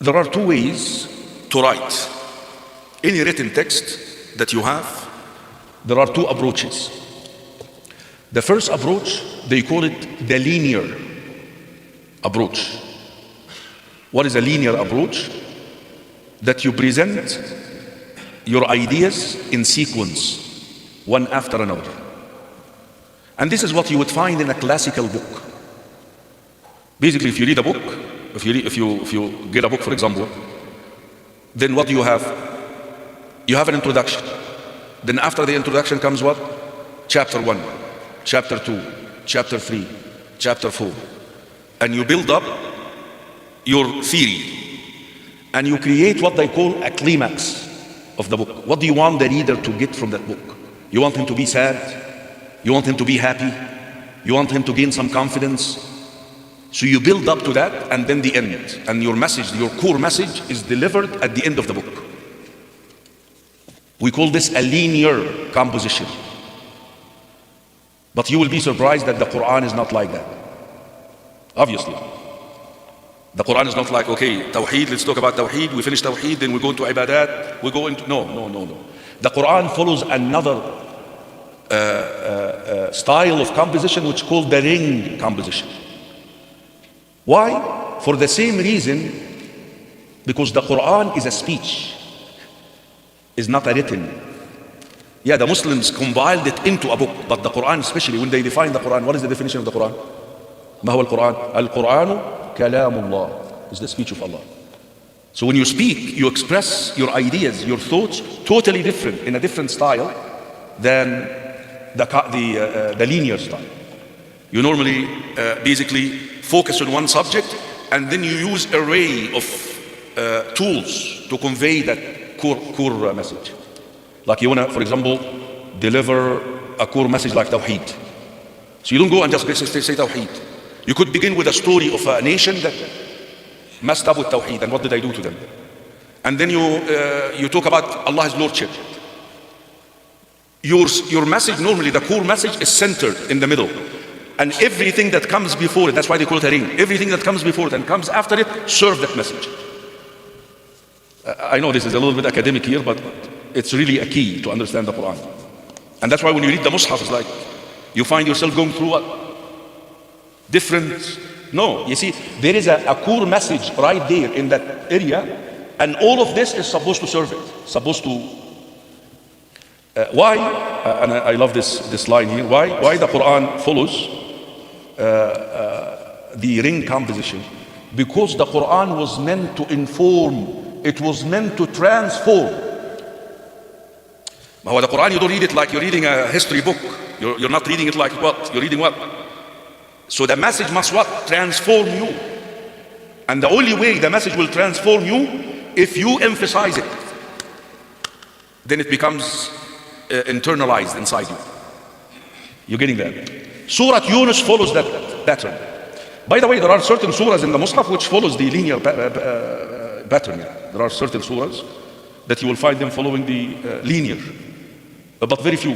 There are two ways to write any written text that you have. There are two approaches. The first approach, they call it the linear approach. What is a linear approach? That you present your ideas in sequence, one after another. And this is what you would find in a classical book. Basically, if you read a book, if you get a book, for example, then what do you have? You have an introduction. Then after the introduction comes what? Chapter 1, chapter 2, chapter 3, chapter 4. And you build up your theory. And you create what they call a climax of the book. What do you want the reader to get from that book? You want him to be sad? You want him to be happy? You want him to gain some confidence? So you build up to that, and then the end. And your message, your core message, is delivered at the end of the book. We call this a linear composition. But you will be surprised that the Quran is not like that. Obviously. The Quran is not like, okay, Tawheed, let's talk about Tawheed, we finish Tawheed, then we go into Ibadat, we go into, no. The Quran follows another style of composition which is called the ring composition. Why? For the same reason, because the Quran is a speech, is not a written. Yeah, the Muslims compiled it into a book, but the Quran, especially when they define the Quran, what is the definition of the Quran? ما هو القرآن؟ القرآن كلام الله, is the speech of Allah. So when you speak, you express your ideas, your thoughts, totally different, in a different style than the linear style. You normally basically focus on one subject, and then you use an array of tools to convey that core message. Like you wanna, for example, deliver a core message like Tawheed. So you don't go and just say Tawheed. You could begin with a story of a nation that messed up with Tawheed, and what did I do to them? And then you talk about Allah's Lordship. Your message, normally the core message, is centered in the middle. And everything that comes before it, that's why they call it a ring. Everything that comes before it and comes after it, serve that message. I know this is a little bit academic here, but it's really a key to understand the Quran. And that's why when you read the Mus'haf, it's like you find yourself going through what? Different. No, you see, there is a core message right there in that area, and all of this is supposed to serve it. Supposed to. Why? And I love this line here. Why the Quran follows the ring composition? Because the Quran was meant to inform. It was meant to transform. But the Quran, you don't read it like you're reading a history book. You're not reading it like what? You're reading what? So the message must what? Transform you. And the only way the message will transform you, if you emphasize it, then it becomes internalized inside you. You're getting that? Surah Yunus follows that pattern. By the way, there are certain surahs in the Mus'haf which follows the linear pattern. There are certain surahs that you will find them following the linear, but very few.